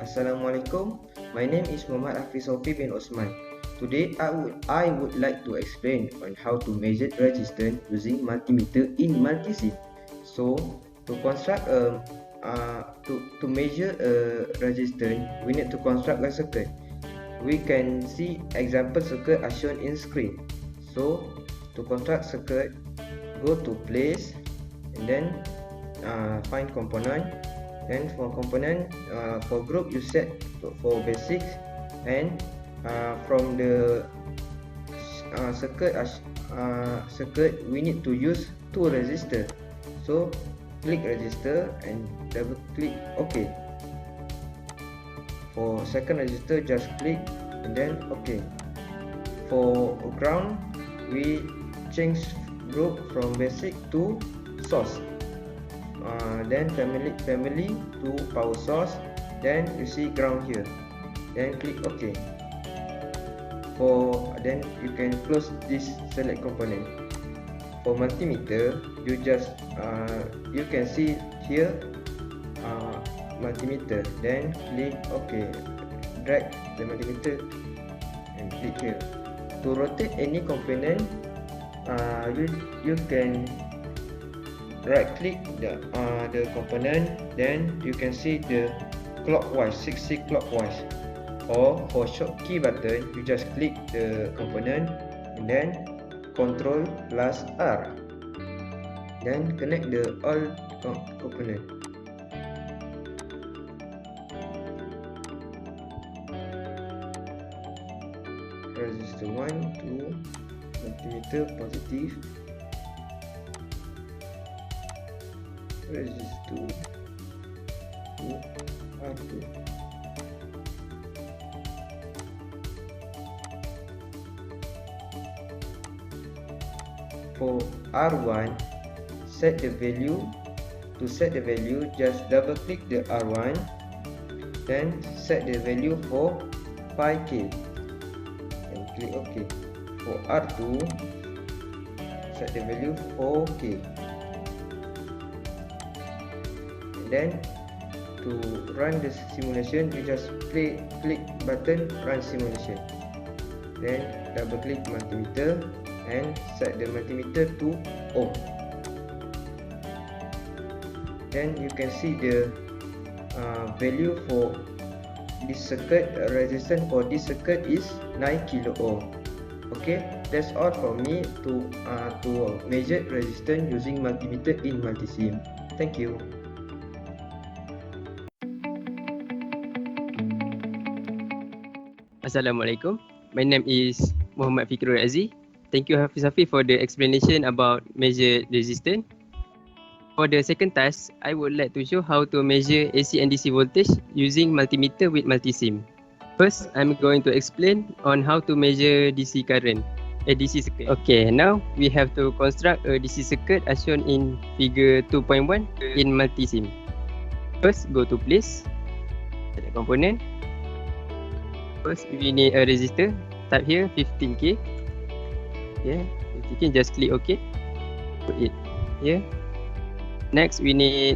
Assalamualaikum. My name is Muhammad HAFIZSAUFI bin Osman. Today I would like to explain on how to measure resistance using multimeter in Multisim. So to construct to measure a resistance, we need to construct a circuit. We can see example circuit as shown in screen. So to construct circuit, go to place and then find component. Then for component, for group you set for basics, and from the circuit we need to use two resistor. So click resistor and double click OK. For second resistor, just click and then OK. For ground, we change group from basic to source. Then family to power source. Then you see ground here. Then click OK. Then you can close this select component. For multimeter, you just you can see here multimeter. Then click OK. Drag the multimeter and click here. To rotate any component, you can right click the component, then you can see the clockwise, 60 clockwise. Or for shortcut button, you just click the component and then Ctrl plus R. Then connect the all component. Resistor 1, 2, multimeter positive. Resistor 2, R2. For R1, set the value. To set the value, just double click the R1, then set the value for 5K and click OK. For R2, set the value 4K. Then to run the simulation, you just click button run simulation. Then double click multimeter and set the multimeter to ohm. Then you can see the value for this circuit. Resistance for this circuit is 9 kilo ohm. Okay, that's all from me to measure resistance using multimeter in Multisim. Thank you. Assalamualaikum. My name is Muhammad FIQHRUL RADZI. Thank you HAFIZSAUFI for the explanation about measure resistance. For the second task, I would like to show how to measure AC and DC voltage using multimeter with Multisim. First, I'm going to explain on how to measure DC current, a DC circuit. Okay, now we have to construct a DC circuit as shown in figure 2.1 in Multisim. First, go to place, select component. First, we need a resistor. Type here 15K. Yeah, 15K. Just click OK. Put it here. Next, we need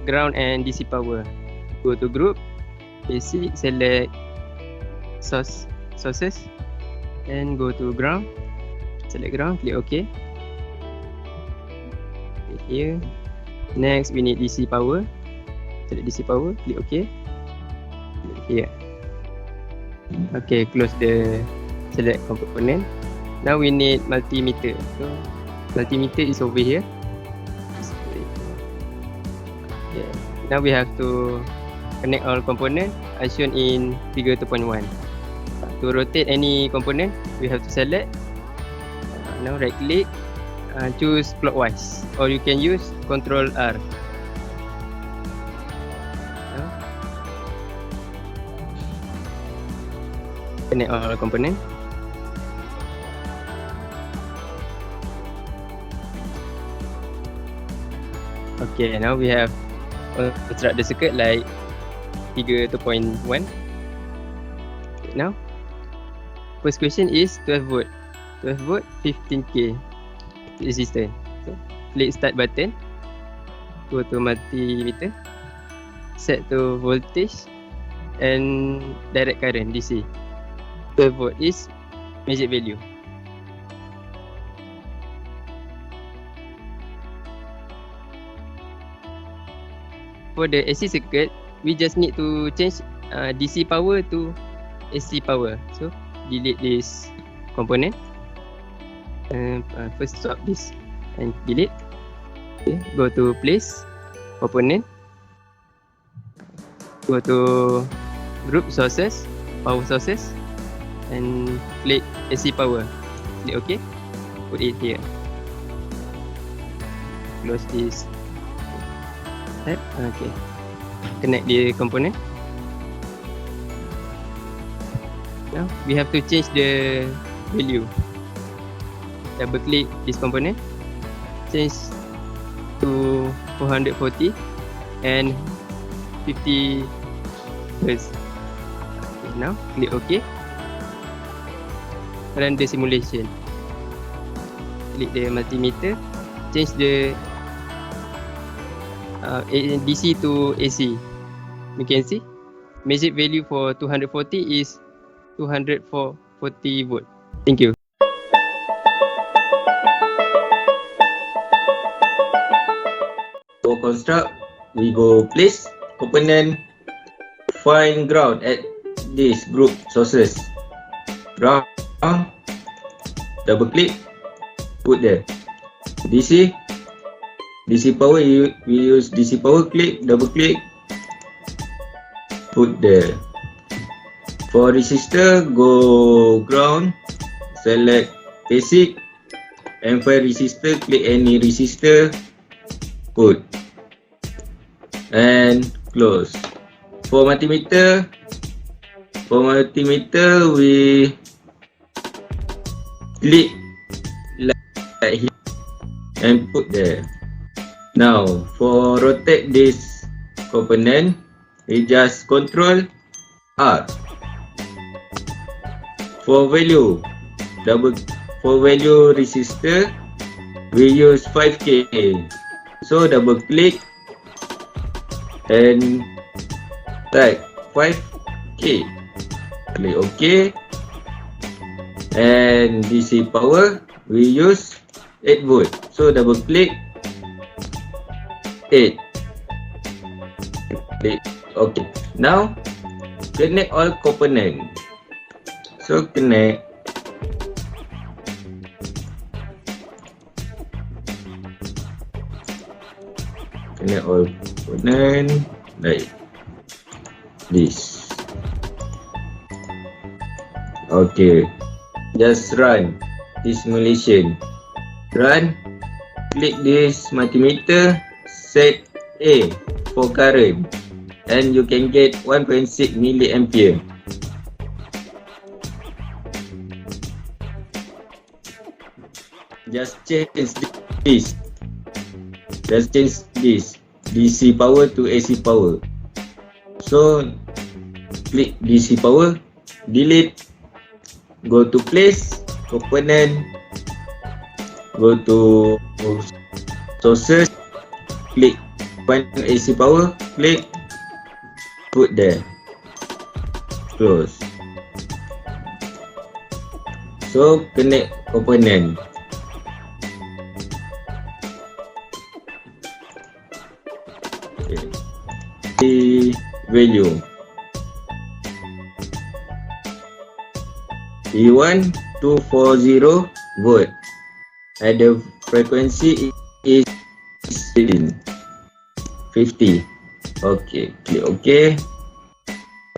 ground and DC power. Go to group, basic, select sources, and go to ground. Select ground. Click OK. Click here. Next, we need DC power. Select DC power. Click OK. Click here. Okay, close the select component. Now we need multimeter. So multimeter is over here. Okay. Now we have to connect all component as shown in figure 2.1. To rotate any component, we have to select. Now right click, choose clockwise, or you can use Ctrl R. Connect all component. Okay, now we have construct the circuit like figure 2.1. Okay, now first question is 12 volt. 12 volt 15K resistance. So click start button. Go to multimeter. Set to voltage and direct current DC. 12 volt is measured value. For the AC circuit, we just need to change DC power to AC power. So delete this component. First swap this and delete. Okay, go to place, component. Go to group sources, power sources, and click AC power. Click OK. Put it here. Close this. Okay. Connect the component. Now we have to change the value. Double click this component. Change to 440 and 50 Hz. Okay, now click OK. Run the simulation. Click the multimeter. Change the DC to AC. You can see measured value for 240 is 240 volt. Thank you. For construct, we go place component, find ground at this group sources. Ground, double click, put there. DC power, we use DC power, click, double click, put there. For resistor, go ground, select basic, and for resistor, click any resistor, put, and close. For multimeter, we click like here and put there. Now for rotate this component, we just Control R. For value resistor, we use 5K. So double click and type 5K. Click OK. And DC power, we use 8 volt. So double click 8. Click OK. Now connect all component. So connect. Connect all component like this. Okay. Just run this simulation. Run. Click this multimeter. Set A for current. And you can get 1.6 milliampere. Just change this. Just change this DC power to AC power. So click DC power, delete, go to place, component, go to sources, click find AC power, click, put there, close. So connect component. The value P1 240 volt and the frequency is 50. Okay, click OK.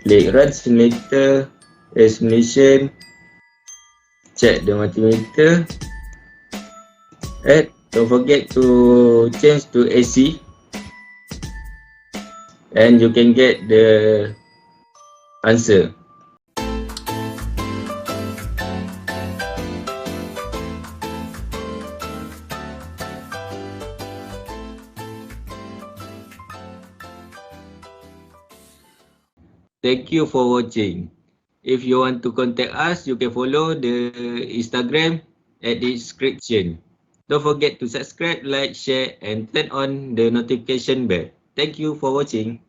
Click run simulator, simulation. Check the multimeter. And don't forget to change to AC. And you can get the answer. Thank you for watching. If you want to contact us, you can follow the Instagram at the description. Don't forget to subscribe, like, share, and turn on the notification bell. Thank you for watching.